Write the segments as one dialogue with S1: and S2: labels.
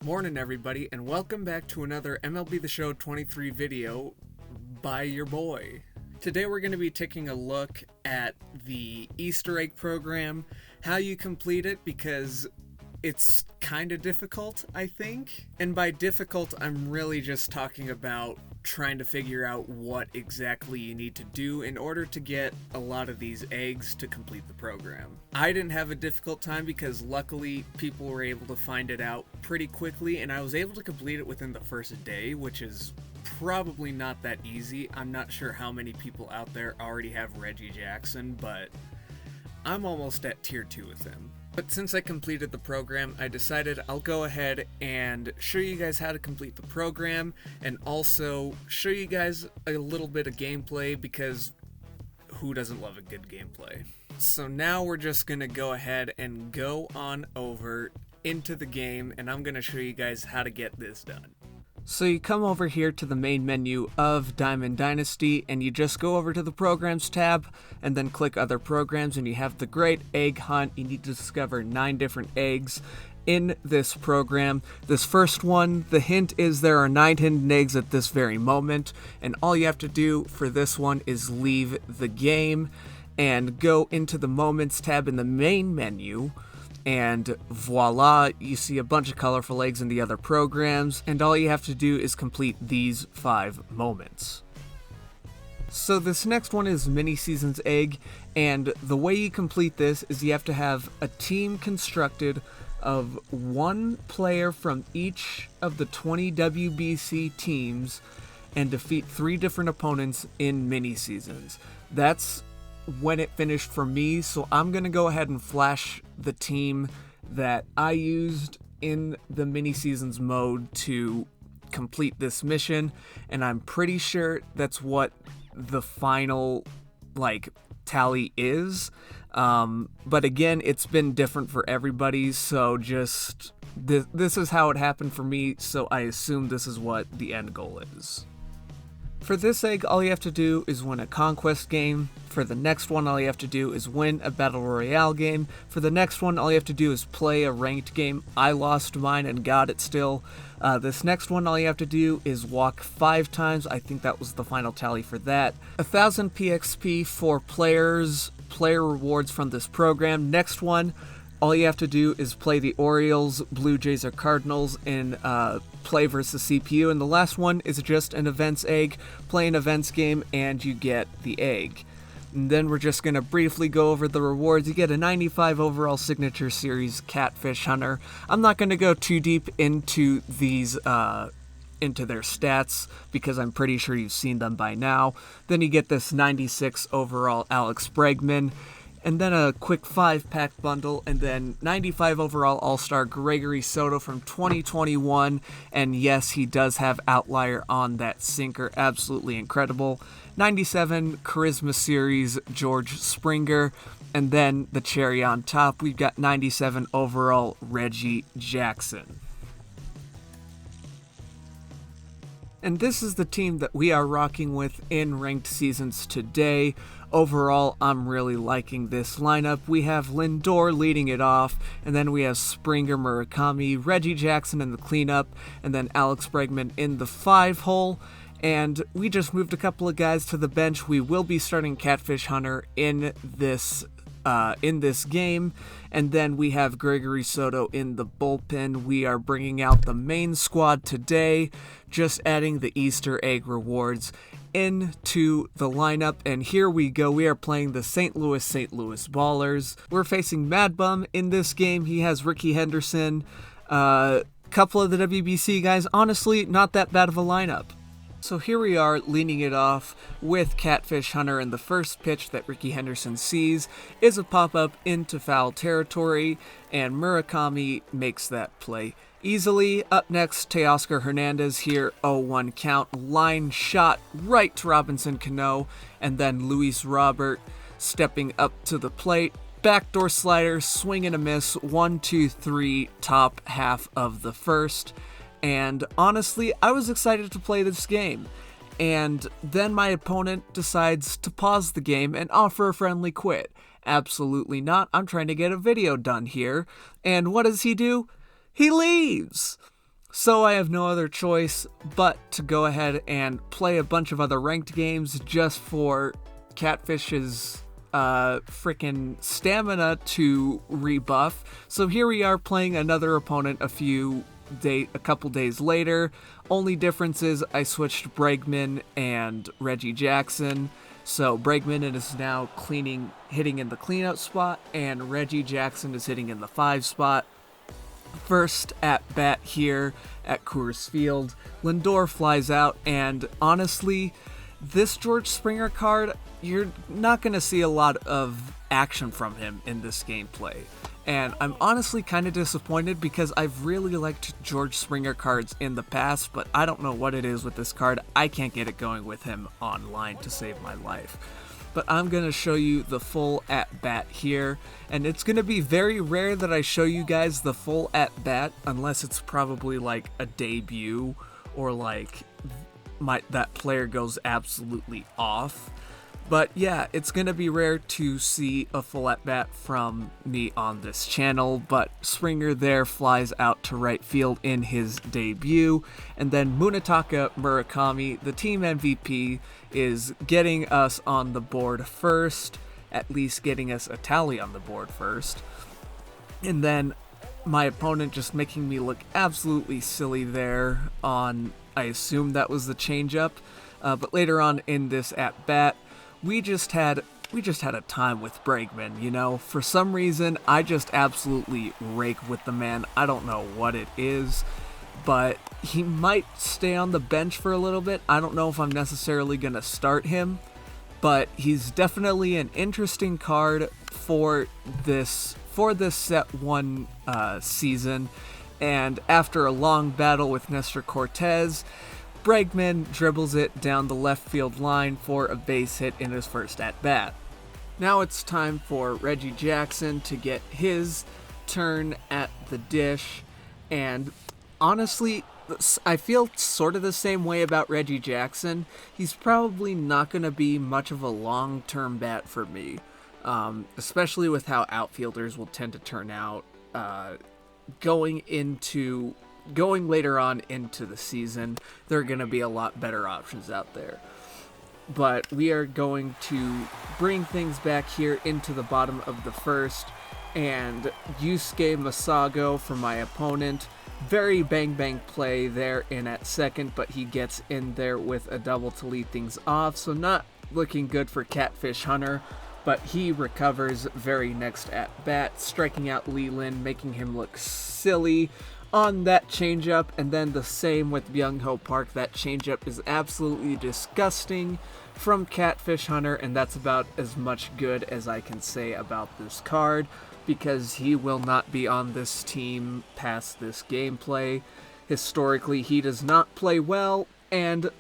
S1: Morning everybody, and welcome back to another MLB The Show 23 video by your boy. Today we're going to be taking a look at the Easter egg program, how you complete it, because it's kind of difficult, I think. And by difficult, I'm really just talking about trying to figure out what exactly you need to do in order to get a lot of these eggs to complete the program. I didn't have a difficult time because luckily people were able to find it out pretty quickly, and I was able to complete it within the first day, which is probably not that easy. I'm not sure how many people out there already have Reggie Jackson, but I'm almost at tier 2 with him. But since I completed the program, I decided I'll go ahead and show you guys how to complete the program, and also show you guys a little bit of gameplay, because who doesn't love a good gameplay? So now we're just gonna go ahead and go on over into the game, and I'm gonna show you guys how to get this done. So you come over here to the main menu of Diamond Dynasty, and you just go over to the Programs tab, and then click Other Programs, and you have the Great Egg Hunt. You need to discover 9 different eggs in this program. This first one, the hint is there are 9 hidden eggs at this very moment, and all you have to do for this one is leave the game, and go into the Moments tab in the main menu, and voila, you see a bunch of colorful eggs in the other programs, and all you have to do is complete these 5 moments. So this next one is Mini Seasons Egg, and the way you complete this is you have to have a team constructed of 1 player from each of the 20 WBC teams and defeat 3 different opponents in Mini Seasons. That's when it finished for me, so I'm gonna go ahead and flash the team that I used in the mini seasons mode to complete this mission, and I'm pretty sure that's what the final tally is, but again, it's been different for everybody, so just this is how it happened for me, so I assume this is what the end goal is. For this egg, all you have to do is win a conquest game. For the next one, all you have to do is win a battle royale game. For the next one, all you have to do is play a ranked game. I lost mine and got it still. This next one, all you have to do is walk 5 times. I think that was the final tally for that. 1,000 PXP for player rewards from this program. Next one, all you have to do is play the Orioles, Blue Jays, or Cardinals in play versus CPU. And the last one is just an events egg. Play an events game and you get the egg. And then we're just going to briefly go over the rewards. You get a 95 overall signature series Catfish Hunter. I'm not going to go too deep into these into their stats because I'm pretty sure you've seen them by now. Then you get this 96 overall Alex Bregman, and then a quick 5-pack bundle, and then 95 overall All-Star Gregory Soto from 2021, and yes, he does have Outlier on that sinker, absolutely incredible. 97 Charisma Series George Springer, and then the cherry on top, we've got 97 overall Reggie Jackson. And this is the team that we are rocking with in ranked seasons today. Overall, I'm really liking this lineup. We have Lindor leading it off, and then we have Springer, Murakami, Reggie Jackson in the cleanup, and then Alex Bregman in the 5-hole. And we just moved a couple of guys to the bench. We will be starting Catfish Hunter in this game, and then we have Gregory Soto in the bullpen. We are bringing out the main squad today, just adding the Easter egg rewards into the lineup, and here we go. We are playing the St. Louis Ballers. We're facing Mad Bum in this game. He has Ricky Henderson, couple of the WBC guys. Honestly, not that bad of a lineup. So here we are leading it off with Catfish Hunter, and the first pitch that Ricky Henderson sees is a pop-up into foul territory, and Murakami makes that play easily. Up next, Teoscar Hernandez here, 0-1 count, line shot right to Robinson Cano, and then Luis Robert stepping up to the plate. Backdoor slider, swing and a miss, 1-2-3, top half of the first. And honestly, I was excited to play this game. And then my opponent decides to pause the game and offer a friendly quit. Absolutely not. I'm trying to get a video done here. And what does he do? He leaves. So I have no other choice but to go ahead and play a bunch of other ranked games just for Catfish's freaking stamina to rebuff. So here we are playing another opponent a couple days later. Only difference is I switched Bregman and Reggie Jackson. So Bregman is now hitting in the cleanup spot, and Reggie Jackson is hitting in the 5 spot. First at bat here at Coors Field, Lindor flies out, and honestly, this George Springer card, you're not going to see a lot of action from him in this gameplay. And I'm honestly kind of disappointed because I've really liked George Springer cards in the past, but I don't know what it is with this card. I can't get it going with him online to save my life. But I'm going to show you the full at-bat here, and it's going to be very rare that I show you guys the full at-bat unless it's probably like a debut or like that player goes absolutely off. But yeah, it's going to be rare to see a full at-bat from me on this channel, but Springer there flies out to right field in his debut, and then Munetaka Murakami, the team MVP, is getting us on the board first, at least getting us a tally on the board first, and then my opponent just making me look absolutely silly there on, I assume that was the changeup, but later on in this at-bat, we just had a time with Bregman, you know? For some reason, I just absolutely rake with the man. I don't know what it is, but he might stay on the bench for a little bit. I don't know if I'm necessarily going to start him, but he's definitely an interesting card for this set 1 season. And after a long battle with Nestor Cortez, Bregman dribbles it down the left field line for a base hit in his first at-bat. Now it's time for Reggie Jackson to get his turn at the dish, and honestly, I feel sort of the same way about Reggie Jackson. He's probably not going to be much of a long-term bat for me, especially with how outfielders will tend to turn out going later on into the season. There are going to be a lot better options out there. But we are going to bring things back here into the bottom of the first, and Yusuke Masago for my opponent. Very bang play there in at second, but he gets in there with a double to lead things off, so not looking good for Catfish Hunter, but he recovers very next at bat, striking out Leland, making him look silly on that changeup. And then the same with Byung-Ho Park. That changeup is absolutely disgusting from Catfish Hunter, and that's about as much good as I can say about this card, because he will not be on this team past this gameplay. Historically, he does not play well, and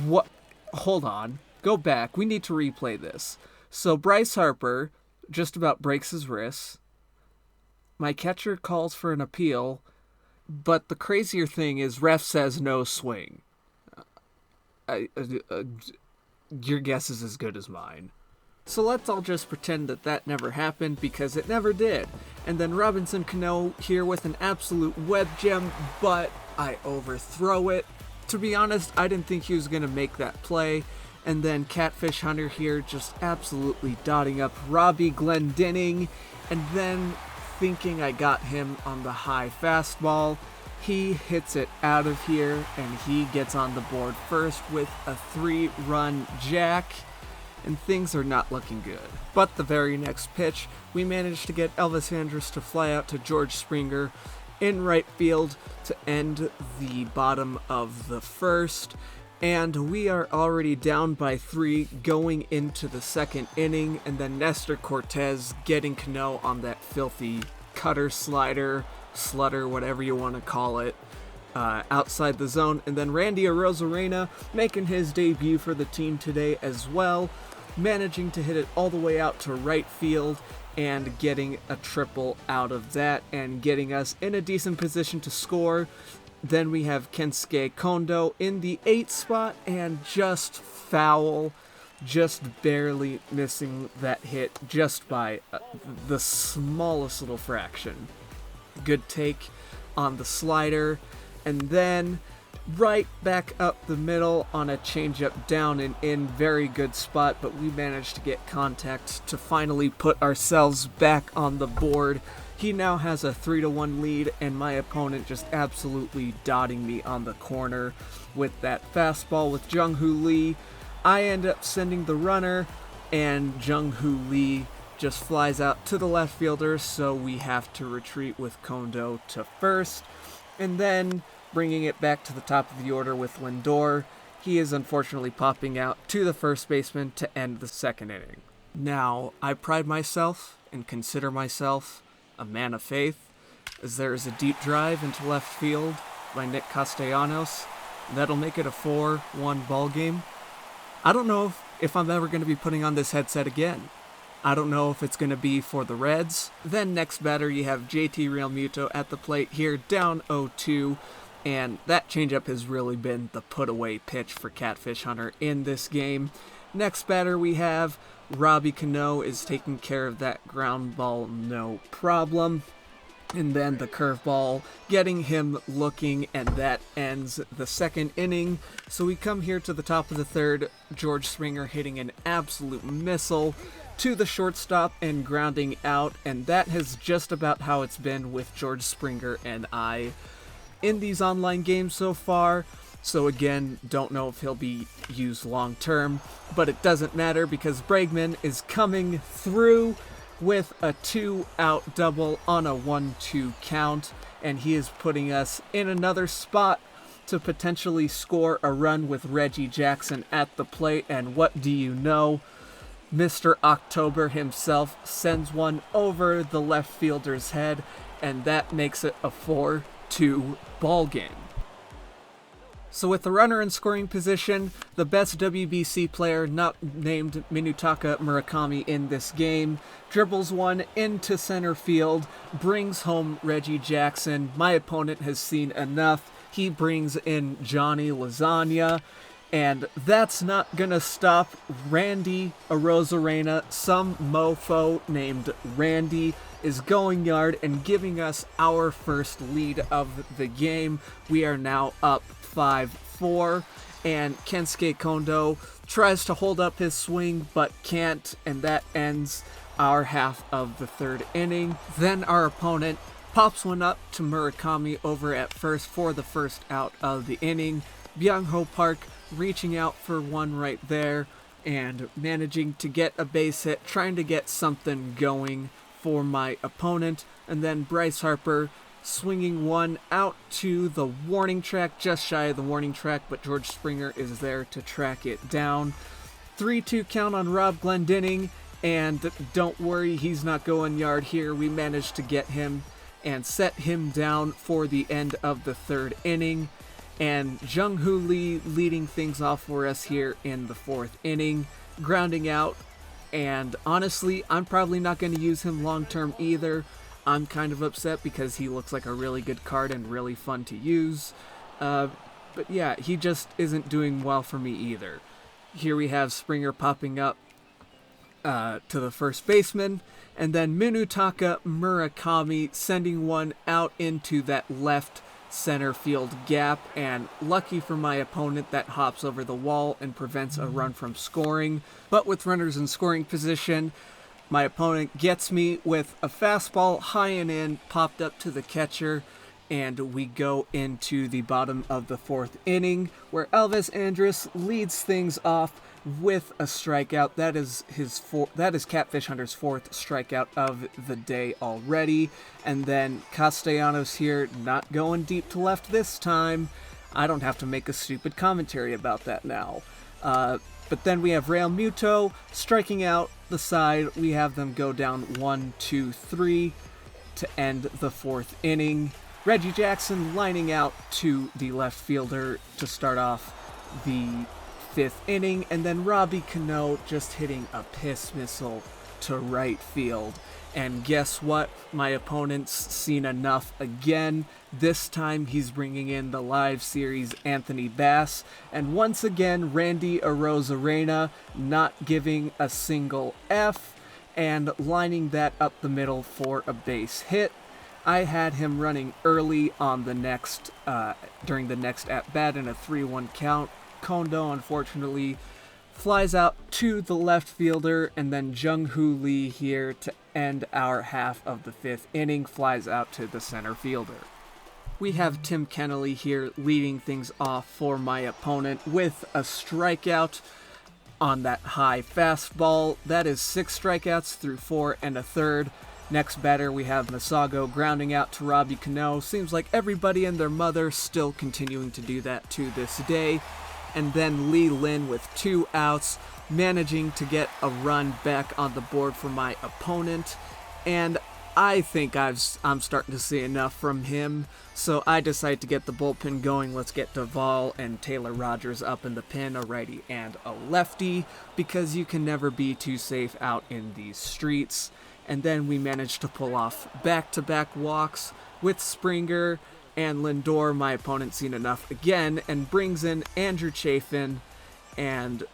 S1: what? Hold on. Go back. We need to replay this. So Bryce Harper just about breaks his wrist. My catcher calls for an appeal, but the crazier thing is ref says no swing. Your guess is as good as mine. So let's all just pretend that never happened, because it never did. And then Robinson Cano here with an absolute web gem, but I overthrow it. To be honest, I didn't think he was going to make that play. And then Catfish Hunter here just absolutely dotting up Robbie Glendening, and then thinking I got him on the high fastball, he hits it out of here, and he gets on the board first with a 3-run jack, and things are not looking good. But the very next pitch, we managed to get Elvis Andrus to fly out to George Springer in right field to end the bottom of the first, and we are already down by 3 going into the second inning, and then Nestor Cortez getting Cano on that filthy cutter slutter, whatever you want to call it, outside the zone, and then Randy Arozarena making his debut for the team today as well, managing to hit it all the way out to right field and getting a triple out of that and getting us in a decent position to score. Then we have Kensuke Kondo in the 8th spot, and just foul, just barely missing that hit just by the smallest little fraction. Good take on the slider, and then right back up the middle on a changeup down and in. Very good spot, but we managed to get contact to finally put ourselves back on the board. He now has a 3-1 lead, and my opponent just absolutely dotting me on the corner with that fastball with Jung-Hoo Lee. I end up sending the runner, and Jung-Hoo Lee just flies out to the left fielder, so we have to retreat with Kondo to first, and then bringing it back to the top of the order with Lindor. He is unfortunately popping out to the first baseman to end the second inning. Now, I pride myself and consider myself a man of faith, as there is a deep drive into left field by Nick Castellanos. That'll make it a 4-1 ball game. I don't know if I'm ever going to be putting on this headset again. I don't know if it's going to be for the Reds. Then next batter, you have JT Realmuto at the plate here, down 0-2. And that changeup has really been the put-away pitch for Catfish Hunter in this game. Next batter, we have Robbie Cano is taking care of that ground ball, no problem. And then the curveball, getting him looking, and that ends the second inning. So we come here to the top of the third, George Springer hitting an absolute missile to the shortstop and grounding out, and that has just about how it's been with George Springer and I in these online games so far. So again, don't know if he'll be used long term, but it doesn't matter because Bregman is coming through with a 2-out double on a 1-2 count, and he is putting us in another spot to potentially score a run with Reggie Jackson at the plate. And what do you know? Mr. October himself sends one over the left fielder's head, and that makes it a 4-2 ball game. So with the runner in scoring position, the best WBC player not named Minutaka Murakami in this game dribbles one into center field, brings home Reggie Jackson. My opponent has seen enough. He brings in Johnny Lasagna, and that's not gonna stop Randy Arozarena. Some mofo named Randy is going yard and giving us our first lead of the game. We are now up 5-4, and Kensuke Kondo tries to hold up his swing but can't, and that ends our half of the third inning. Then our opponent pops one up to Murakami over at first for the first out of the inning. Byung-ho Park reaching out for one right there and managing to get a base hit, trying to get something going for my opponent. And then Bryce Harper swinging one out to the warning track, just shy of the warning track, but George Springer is there to track it down. 3-2 count on Rob Glendinning, and don't worry, he's not going yard here. We managed to get him and set him down for the end of the third inning. And Jung-Hoo Lee leading things off for us here in the fourth inning, grounding out. And honestly, I'm probably not going to use him long term either. I'm kind of upset because he looks like a really good card and really fun to use. But yeah, he just isn't doing well for me either. Here we have Springer popping up to the first baseman, and then Minutaka Murakami sending one out into that left center field gap, and lucky for my opponent, that hops over the wall and prevents a run from scoring. But with runners in scoring position, my opponent gets me with a fastball high and in, popped up to the catcher, and we go into the bottom of the fourth inning, where Elvis Andrus leads things off with a strikeout. That is Catfish Hunter's fourth strikeout of the day already. And then Castellanos here, not going deep to left this time. I don't have to make a stupid commentary about that now. But then we have Realmuto striking out the side. We have them go down 1-2-3 to end the fourth inning. Reggie Jackson lining out to the left fielder to start off the fifth inning, and then Robbie Cano just hitting a piss missile to right field. And guess what? My opponent's seen enough again. This time he's bringing in the live series Anthony Bass, and once again Randy Arozarena not giving a single F and lining that up the middle for a base hit. I had him running early on the next, during the next at-bat in a 3-1 count. Kondo, unfortunately, flies out to the left fielder, and then Jung-Hoo Lee here to end our half of the 5th inning flies out to the center fielder. We have Tim Kennelly here leading things off for my opponent with a strikeout on that high fastball. That is 6 strikeouts through 4 1/3. Next batter, we have Masago grounding out to Robbie Cano. Seems like everybody and their mother still continuing to do that to this day. And then Lee Lin with 2 outs, managing to get a run back on the board for my opponent. And I think I'm starting to see enough from him, so I decide to get the bullpen going. Let's get Duvall and Taylor Rogers up in the pen, a righty and a lefty, because you can never be too safe out in these streets. And then we managed to pull off back-to-back walks with Springer and Lindor. My opponent seen enough again and brings in Andrew Chafin, and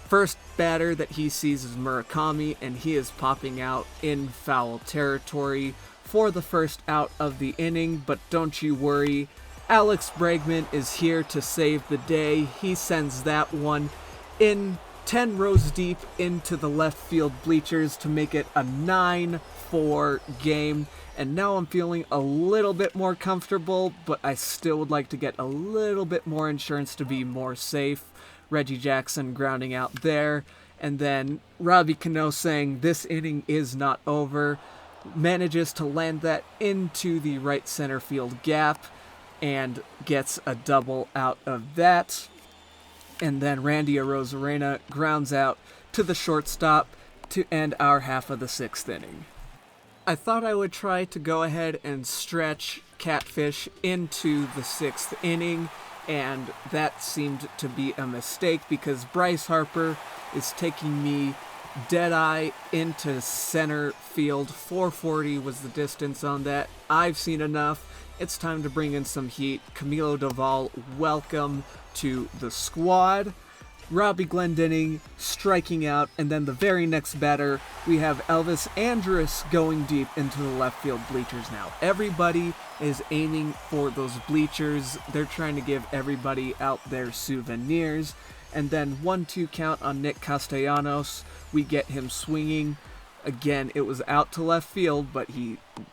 S1: first batter that he sees is Murakami, and he is popping out in foul territory for the first out of the inning. But don't you worry, Alex Bregman is here to save the day. He sends that one in 10 rows deep into the left field bleachers to make it a 9-4 game. And now I'm feeling a little bit more comfortable, but I still would like to get a little bit more insurance to be more safe. Reggie Jackson grounding out there, and then Robbie Cano saying this inning is not over, manages to land that into the right center field gap and gets a double out of that. And then Randy Arozarena grounds out to the shortstop to end our half of the 6th inning. I thought I would try to go ahead and stretch Catfish into the 6th inning, and that seemed to be a mistake because Bryce Harper is taking me dead-eye into center field. 440 was the distance on that. I've seen enough. It's time to bring in some heat. Camilo Doval, welcome to the squad. Robbie Glendening striking out, and then the very next batter, we have Elvis Andrus going deep into the left field bleachers now. Everybody is aiming for those bleachers. They're trying to give everybody out their souvenirs. And then 1-2 count on Nick Castellanos. We get him swinging. Again, it was out to left field, but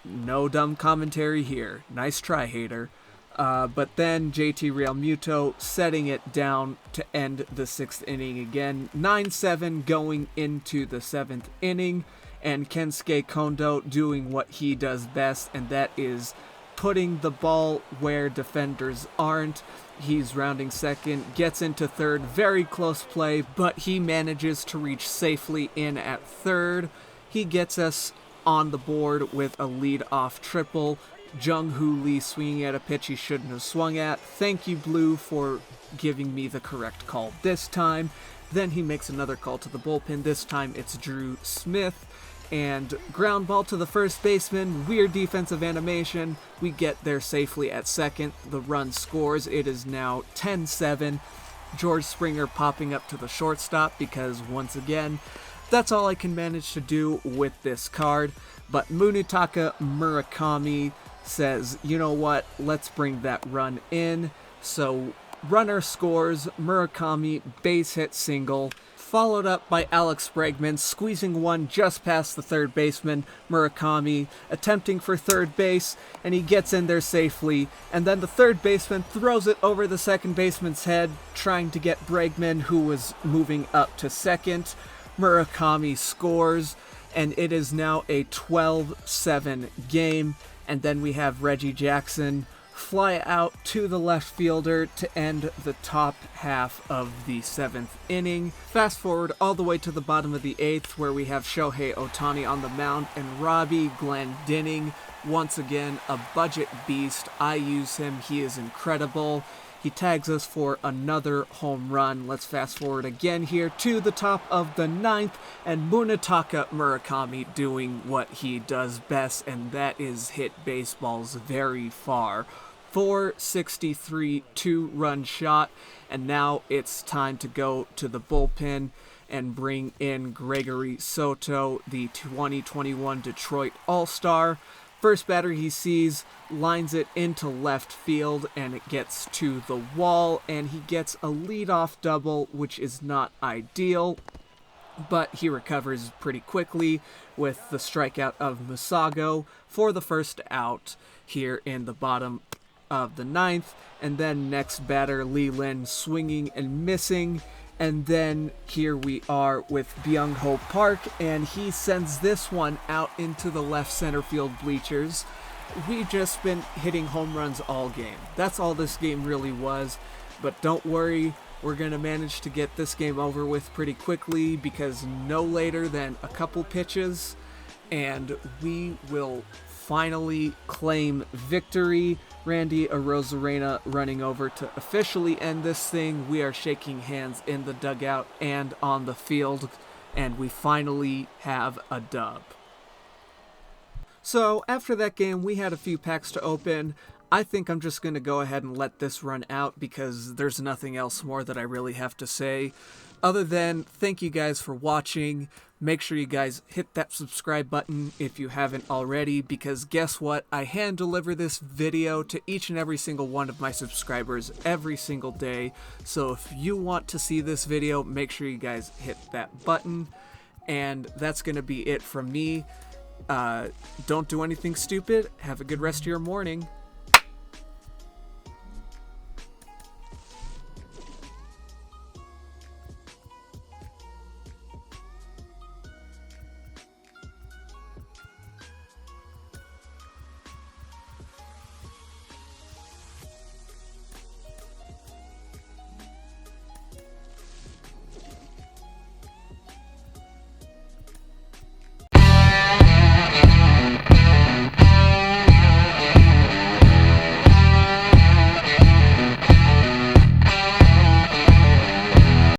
S1: no dumb commentary here. Nice try, hater. But then JT Realmuto setting it down to end the 6th inning again. 9-7 going into the 7th inning, and Kensuke Kondo doing what he does best, and that is putting the ball where defenders aren't. He's rounding second, gets into third, very close play, but he manages to reach safely in at third. He gets us on the board with a lead-off triple. Jung-Hoo Lee swinging at a pitch he shouldn't have swung at. Thank you, Blue, for giving me the correct call this time. Then he makes another call to the bullpen. This time it's Drew Smith. And ground ball to the first baseman. Weird defensive animation. We get there safely at second. The run scores. It is now 10-7. George Springer popping up to the shortstop because, once again, that's all I can manage to do with this card. But Munetaka Murakami says, you know what, let's bring that run in. So runner scores, Murakami base hit single, followed up by Alex Bregman squeezing one just past the third baseman. Murakami attempting for third base, and he gets in there safely, and then the third baseman throws it over the second baseman's head, trying to get Bregman, who was moving up to second. Murakami scores, and it is now a 12-7 game. And then we have Reggie Jackson fly out to the left fielder to end the top half of the 7th inning. Fast forward all the way to the bottom of the 8th, where we have Shohei Ohtani on the mound and Robbie Glendening, once again a budget beast. I use him, he is incredible. He tags us for another home run. Let's fast forward again here to the top of the 9th, and Munetaka Murakami doing what he does best, and that is hit baseballs very far. 463 2-run shot, and now it's time to go to the bullpen and bring in Gregory Soto, the 2021 Detroit All-Star. First batter he sees lines it into left field, and it gets to the wall, and he gets a leadoff double, which is not ideal, but he recovers pretty quickly with the strikeout of Musago for the first out here in the bottom of the ninth. And then next batter, Leland swinging and missing. And then here we are with Byung-ho Park, and he sends this one out into the left center field bleachers. We've just been hitting home runs all game. That's all this game really was. But don't worry, we're going to manage to get this game over with pretty quickly, because no later than a couple pitches, and we will finally claim victory. Randy Arozarena running over to officially end this thing. We are shaking hands in the dugout and on the field, and we finally have a dub. So after that game, we had a few packs to open. I think I'm just going to go ahead and let this run out, because there's nothing else more that I really have to say, other than thank you guys for watching. Make sure you guys hit that subscribe button if you haven't already, because guess what? I hand deliver this video to each and every single one of my subscribers every single day. So if you want to see this video, make sure you guys hit that button. And that's going to be it from me. Don't do anything stupid. Have a good rest of your morning.